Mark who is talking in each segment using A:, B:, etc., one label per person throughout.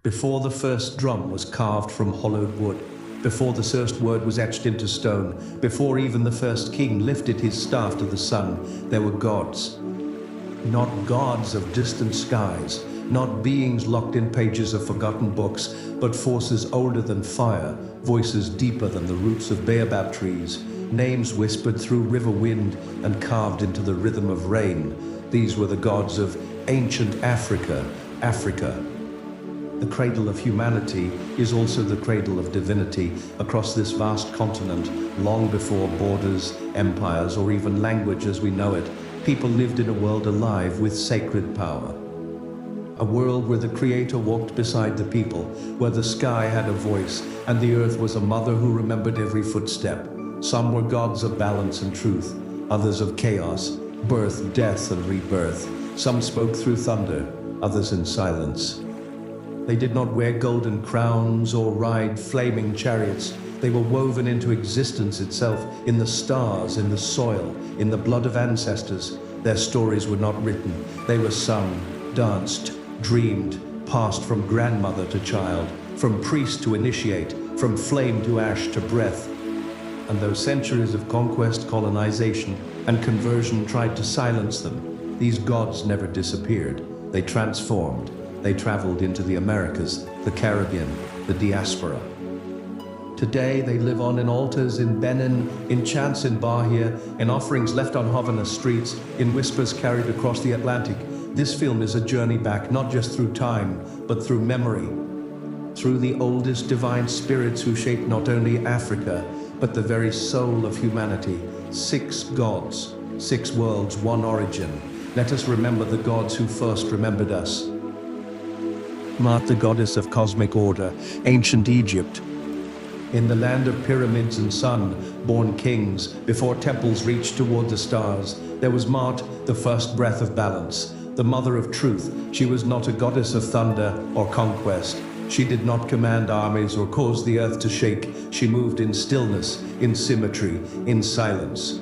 A: Before the first drum was carved from hollowed wood, before the first word was etched into stone, before even the first king lifted his staff to the sun, there were gods. Not gods of distant skies, not beings locked in pages of forgotten books, but forces older than fire, voices deeper than the roots of baobab trees, names whispered through river wind and carved into the rhythm of rain. These were the gods of ancient Africa. The cradle of humanity is also the cradle of divinity across this vast continent. Long before borders, empires, or even language as we know it, people lived in a world alive with sacred power. A world where the Creator walked beside the people, where the sky had a voice, and the earth was a mother who remembered every footstep. Some were gods of balance and truth, others of chaos, birth, death, and rebirth. Some spoke through thunder, others in silence. They did not wear golden crowns or ride flaming chariots. They were woven into existence itself, in the stars, in the soil, in the blood of ancestors. Their stories were not written. They were sung, danced, dreamed, passed from grandmother to child, from priest to initiate, from flame to ash to breath. And though centuries of conquest, colonization, and conversion tried to silence them, these gods never disappeared. They transformed. They traveled into the Americas, the Caribbean, the diaspora. Today they live on in altars in Benin, in chants in Bahia, in offerings left on Havana streets, in whispers carried across the Atlantic. This film is a journey back, not just through time, but through memory. Through the oldest divine spirits who shaped not only Africa, but the very soul of humanity. 6 gods, 6 worlds, 1 origin. Let us remember the gods who first remembered us. Maat, the goddess of cosmic order, ancient Egypt. In the land of pyramids and sun-born kings, before temples reached toward the stars, there was Maat, the first breath of balance, the mother of truth. She was not a goddess of thunder or conquest. She did not command armies or cause the earth to shake. She moved in stillness, in symmetry, in silence.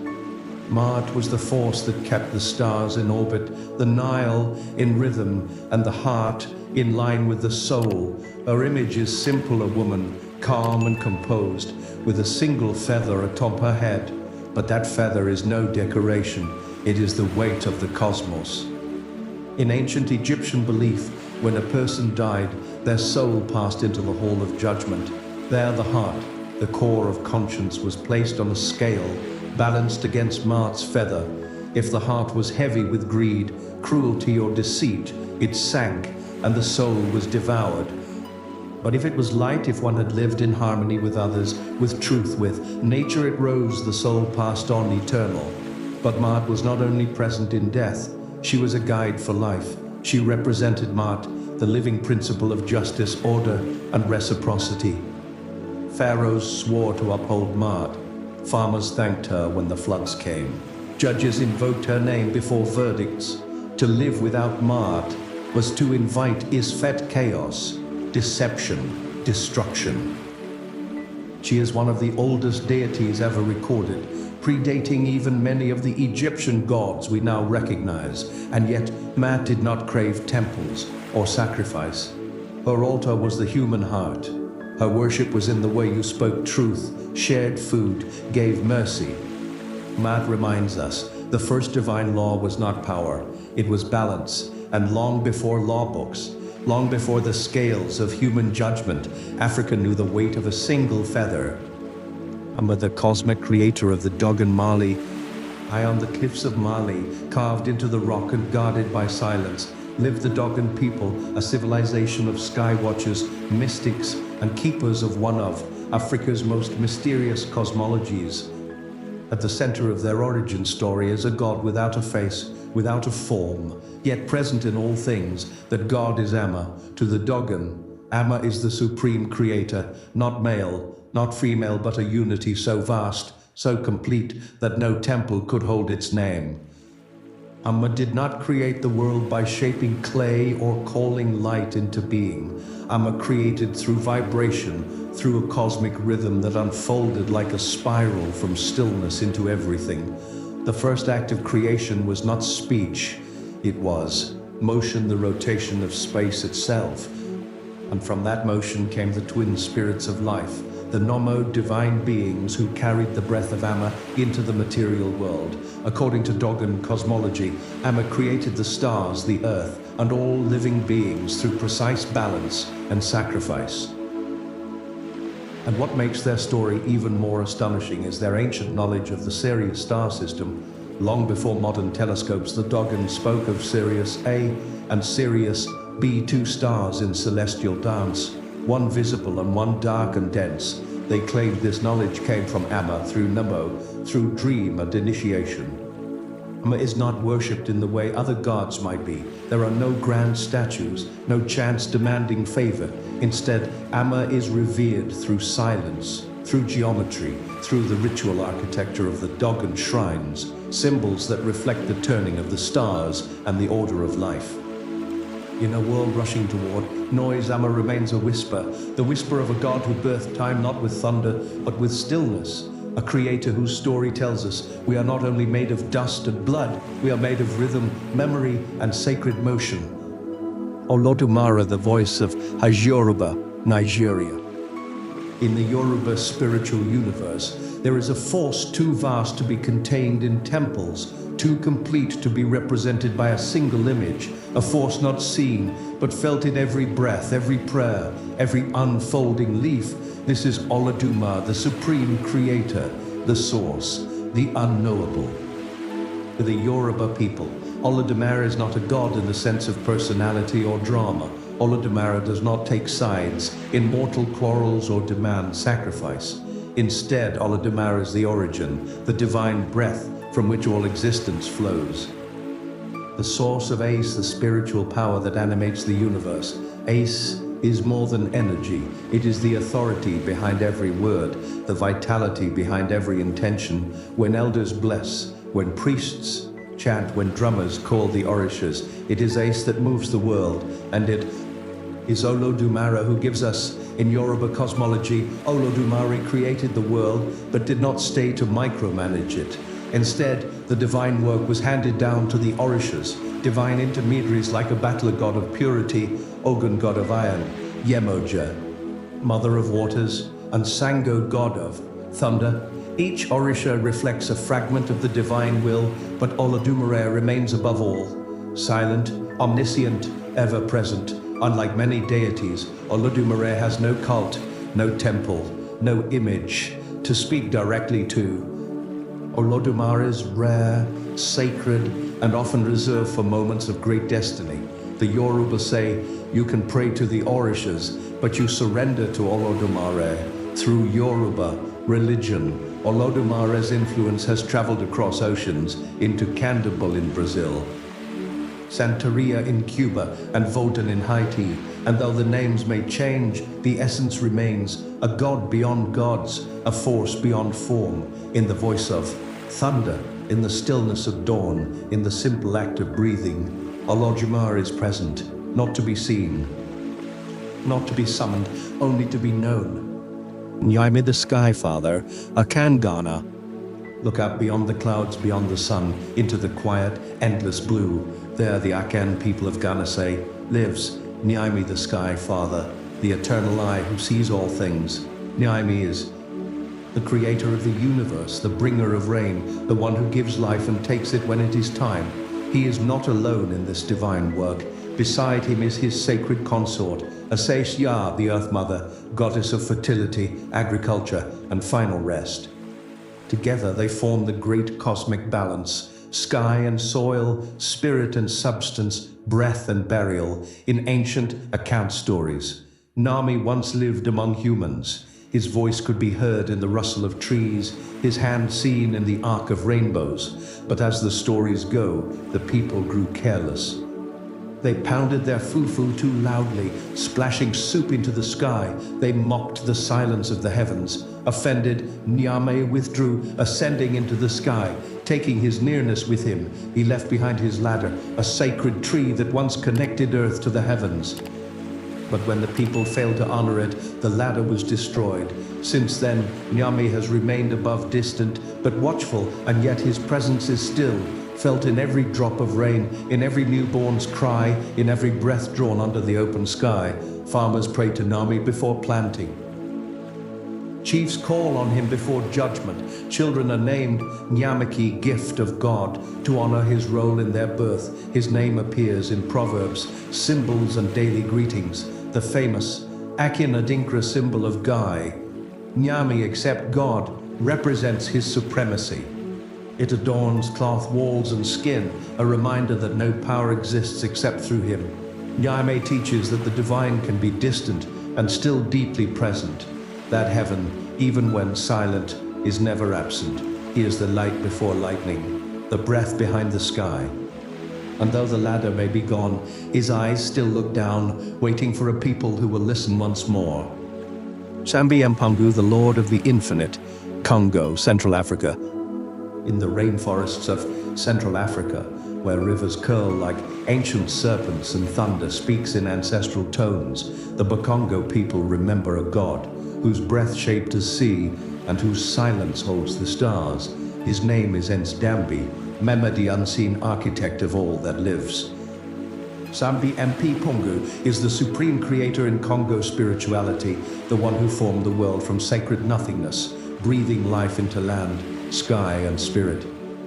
A: Maat was the force that kept the stars in orbit, the Nile in rhythm, and the heart in line with the soul. Her image is simple, a woman, calm and composed, with a single feather atop her head. But that feather is no decoration, it is the weight of the cosmos. In ancient Egyptian belief, when a person died, their soul passed into the hall of judgment. There the heart, the core of conscience, was placed on a scale, balanced against Maat's feather. If the heart was heavy with greed, cruelty, or deceit, it sank, and the soul was devoured. But if it was light, if one had lived in harmony with others, with truth, with nature, it rose, the soul passed on eternal. But Maat was not only present in death, she was a guide for life. She represented Maat, the living principle of justice, order, and reciprocity. Pharaohs swore to uphold Maat. Farmers thanked her when the floods came. Judges invoked her name before verdicts. To live without Maat was to invite Isfet chaos, deception, destruction. She is one of the oldest deities ever recorded, predating even many of the Egyptian gods we now recognize, and yet Maat did not crave temples or sacrifice. Her altar was the human heart. Her worship was in the way you spoke truth, shared food, gave mercy. Maat reminds us, the first divine law was not power, it was balance, and long before law books, long before the scales of human judgment, Africa knew the weight of a single feather. Amma, the cosmic creator of the Dogon Mali, high on the cliffs of Mali, carved into the rock and guarded by silence, lived the Dogon people, a civilization of sky watchers, mystics, and keepers of one of Africa's most mysterious cosmologies. At the center of their origin story is a god without a face, without a form, yet present in all things. That god is Amma. To the Dogon, Amma is the supreme creator, not male, not female, but a unity so vast, so complete, that no temple could hold its name. Amma did not create the world by shaping clay or calling light into being. Amma created through vibration, through a cosmic rhythm that unfolded like a spiral from stillness into everything. The first act of creation was not speech, it was motion, the rotation of space itself. And from that motion came the twin spirits of life, the Nomad divine beings who carried the breath of Amma into the material world. According to Dogon cosmology, Amma created the stars, the earth, and all living beings through precise balance and sacrifice. And what makes their story even more astonishing is their ancient knowledge of the Sirius star system. Long before modern telescopes, the Dogon spoke of Sirius A and Sirius B, two stars in celestial dance, one visible and one dark and dense. They claimed this knowledge came from Amma through Namo, through dream and initiation. Amma is not worshipped in the way other gods might be. There are no grand statues, no chants demanding favor. Instead, Amma is revered through silence, through geometry, through the ritual architecture of the Dogon shrines, symbols that reflect the turning of the stars and the order of life. In a world rushing toward noise, Amma remains a whisper, the whisper of a god who birthed time not with thunder, but with stillness, a creator whose story tells us we are not only made of dust and blood, we are made of rhythm, memory, and sacred motion. Olodumare, the voice of Yoruba, Nigeria. In the Yoruba spiritual universe, there is a force too vast to be contained in temples, too complete to be represented by a single image, a force not seen, but felt in every breath, every prayer, every unfolding leaf. This is Olodumare, the supreme creator, the source, the unknowable. For the Yoruba people, Olodumare is not a god in the sense of personality or drama. Olodumare does not take sides in mortal quarrels or demand sacrifice. Instead, Olodumare is the origin, the divine breath from which all existence flows. The source of Ace, the spiritual power that animates the universe. Ace is more than energy. It is the authority behind every word, the vitality behind every intention. When elders bless, when priests chant, when drummers call the orishas, it is Ace that moves the world, and it is Olodumare who gives us. In Yoruba cosmology, Olodumare created the world, but did not stay to micromanage it. Instead, the divine work was handed down to the orishas, divine intermediaries like a battler god of purity, Ogun god of iron, Yemoja, mother of waters, and Sango god of thunder. Each orisha reflects a fragment of the divine will, but Olodumare remains above all, silent, omniscient, ever-present. Unlike many deities, Olodumare has no cult, no temple, no image to speak directly to. Olodumare is rare, sacred, and often reserved for moments of great destiny. The Yoruba say, you can pray to the orishas, but you surrender to Olodumare. Through Yoruba religion, Olodumare's influence has traveled across oceans into Candabal in Brazil, Santeria in Cuba, and Vodun in Haiti. And though the names may change, the essence remains, a god beyond gods, a force beyond form, in the voice of thunder, in the stillness of dawn, in the simple act of breathing. Olodumare is present, not to be seen, not to be summoned, only to be known. Nyame the Sky Father, Akangana. Look up beyond the clouds, beyond the sun, into the quiet, endless blue. There the Akan people of Ghana say, lives Nyame the Sky Father, the eternal eye who sees all things. Nyame is the creator of the universe, the bringer of rain, the one who gives life and takes it when it is time. He is not alone in this divine work. Beside him is his sacred consort, Asais Ya, the Earth Mother, goddess of fertility, agriculture, and final rest. Together they form the great cosmic balance, sky and soil, spirit and substance, breath and burial, in ancient account stories. Nami once lived among humans. His voice could be heard in the rustle of trees, his hand seen in the arc of rainbows. But as the stories go, the people grew careless. They pounded their fufu too loudly, splashing soup into the sky. They mocked the silence of the heavens. Offended, Nyame withdrew, ascending into the sky. Taking his nearness with him, he left behind his ladder, a sacred tree that once connected earth to the heavens. But when the people failed to honor it, the ladder was destroyed. Since then, Nyame has remained above, distant, but watchful, and yet his presence is still, felt in every drop of rain, in every newborn's cry, in every breath drawn under the open sky. Farmers pray to Nami before planting. Chiefs call on him before judgment. Children are named Nyamaki, gift of God, to honor his role in their birth. His name appears in proverbs, symbols, and daily greetings. The famous Akin Adinkra symbol of Gai, Nyami, except God, represents his supremacy. It adorns cloth walls and skin, a reminder that no power exists except through him. Nyame teaches that the divine can be distant and still deeply present. That heaven, even when silent, is never absent. He is the light before lightning, the breath behind the sky. And though the ladder may be gone, his eyes still look down, waiting for a people who will listen once more. Sambi Mpangu, the Lord of the Infinite, Congo, Central Africa. In the rainforests of Central Africa, where rivers curl like ancient serpents and thunder speaks in ancestral tones, the Bakongo people remember a god whose breath shaped a sea and whose silence holds the stars. His name is Ensdambi, Mema, the unseen architect of all that lives. Sambi MP Pungu is the supreme creator in Congo spirituality, the one who formed the world from sacred nothingness, breathing life into land, sky, and spirit.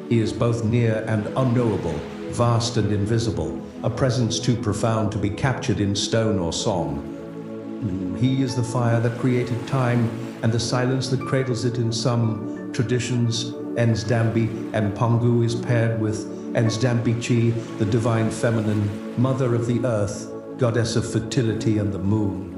A: He is both near and unknowable, vast and invisible, a presence too profound to be captured in stone or song. He is the fire that created time and the silence that cradles it in some traditions. Ensdambi Mpangu is paired with Ensdambichi, the divine feminine, mother of the earth, goddess of fertility and the moon.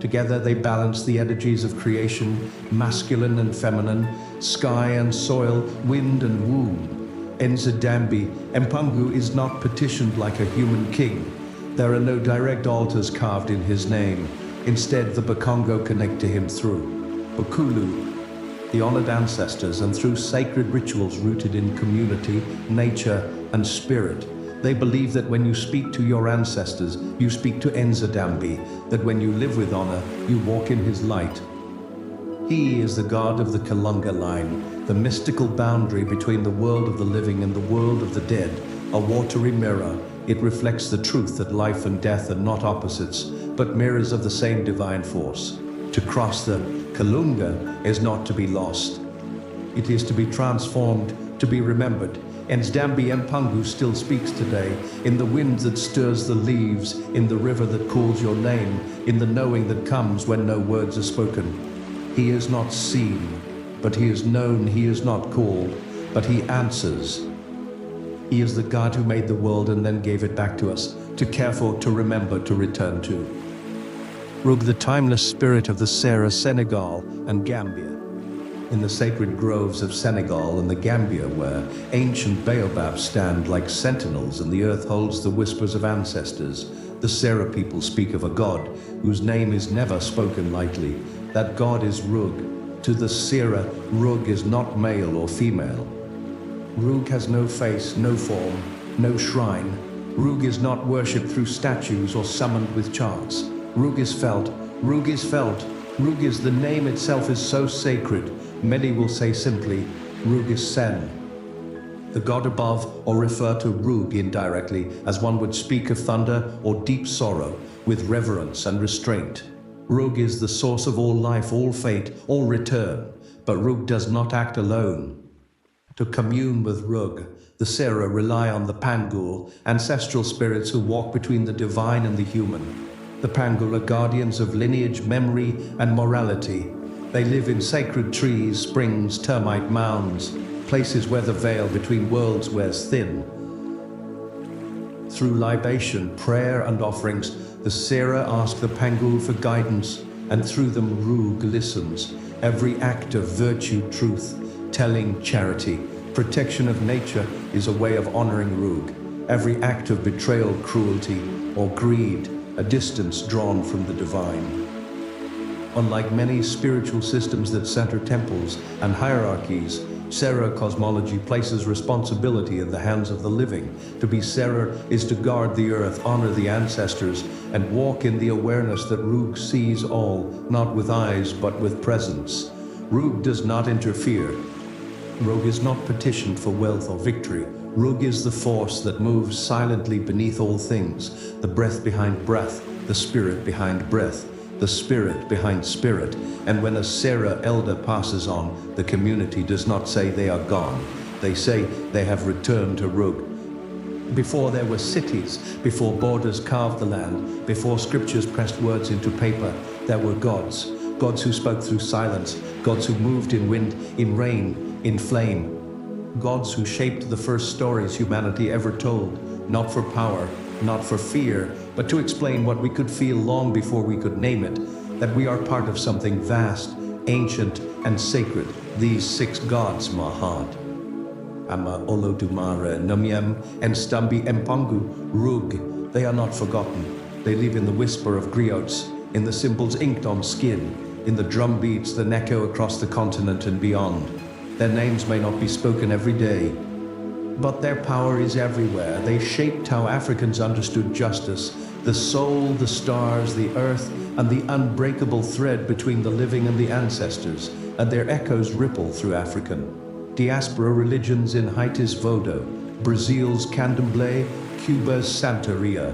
A: Together they balance the energies of creation, masculine and feminine, sky and soil, wind and womb. Ensdambi Mpangu is not petitioned like a human king. There are no direct altars carved in his name. Instead, the Bakongo connect to him through Bukulu, the honored ancestors, and through sacred rituals rooted in community, nature, and spirit. They believe that when you speak to your ancestors, you speak to Ensdambi, that when you live with honor, you walk in his light. He is the god of the Kalunga line, the mystical boundary between the world of the living and the world of the dead, a watery mirror. It reflects the truth that life and death are not opposites, but mirrors of the same divine force. To cross the Kalunga is not to be lost. It is to be transformed, to be remembered. Ensdambi Mpangu still speaks today, in the wind that stirs the leaves, in the river that calls your name, in the knowing that comes when no words are spoken. He is not seen, but he is known. He is not called, but he answers. He is the God who made the world and then gave it back to us, to care for, to remember, to return to. Rug, the timeless spirit of the Sierra, Senegal, and Gambia. In the sacred groves of Senegal and the Gambia, where ancient baobabs stand like sentinels and the earth holds the whispers of ancestors, the Sierra people speak of a God whose name is never spoken lightly. That God is Rug. To the Sierra, Rug is not male or female. Rug has no face, no form, no shrine. Rug is not worshipped through statues or summoned with chants. Rug is felt. Rug is felt. Rug is the name itself is so sacred. Many will say simply, Rug is Sen, the god above, or refer to Rug indirectly as one would speak of thunder or deep sorrow with reverence and restraint. Rug is the source of all life, all fate, all return. But Rug does not act alone. To commune with Rug, the Sierra rely on the Pangul, ancestral spirits who walk between the divine and the human. The Pangul are guardians of lineage, memory, and morality. They live in sacred trees, springs, termite mounds, places where the veil between worlds wears thin. Through libation, prayer, and offerings, the Sierra ask the Pangul for guidance, and through them Rug listens. Every act of virtue, truth, telling, charity, protection of nature is a way of honoring Rug. Every act of betrayal, cruelty, or greed, a distance drawn from the divine. Unlike many spiritual systems that center temples and hierarchies, Sierra cosmology places responsibility in the hands of the living. To be Sierra is to guard the earth, honor the ancestors, and walk in the awareness that Rug sees all, not with eyes but with presence. Rug does not interfere. Rug is not petitioned for wealth or victory. Rug is the force that moves silently beneath all things, the breath behind breath, the spirit behind breath, the spirit behind spirit. And when a Sarah elder passes on, the community does not say they are gone. They say they have returned to Rug. Before there were cities, before borders carved the land, before scriptures pressed words into paper, there were gods. Gods who spoke through silence, gods who moved in wind, in rain, in flame. Gods who shaped the first stories humanity ever told, not for power, not for fear, but to explain what we could feel long before we could name it, that we are part of something vast, ancient, and sacred. These 6 gods, Mahad. Amma, Olodumare, Namyem, and Stambi Empangu, Rug. They are not forgotten. They live in the whisper of griots, in the symbols inked on skin, in the drum beats that echo across the continent and beyond. Their names may not be spoken every day, but their power is everywhere. They shaped how Africans understood justice, the soul, the stars, the earth, and the unbreakable thread between the living and the ancestors, and their echoes ripple through African diaspora religions in Haiti's Vodo, Brazil's Candomblé, Cuba's Santeria,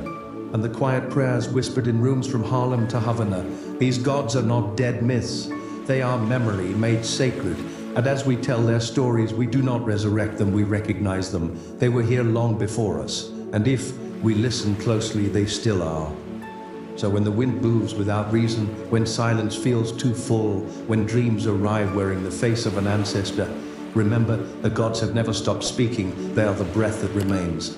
A: and the quiet prayers whispered in rooms from Harlem to Havana. These gods are not dead myths. They are memory made sacred. And as we tell their stories, we do not resurrect them, we recognize them. They were here long before us. And if we listen closely, they still are. So when the wind moves without reason, when silence feels too full, when dreams arrive wearing the face of an ancestor, remember, the gods have never stopped speaking. They are the breath that remains.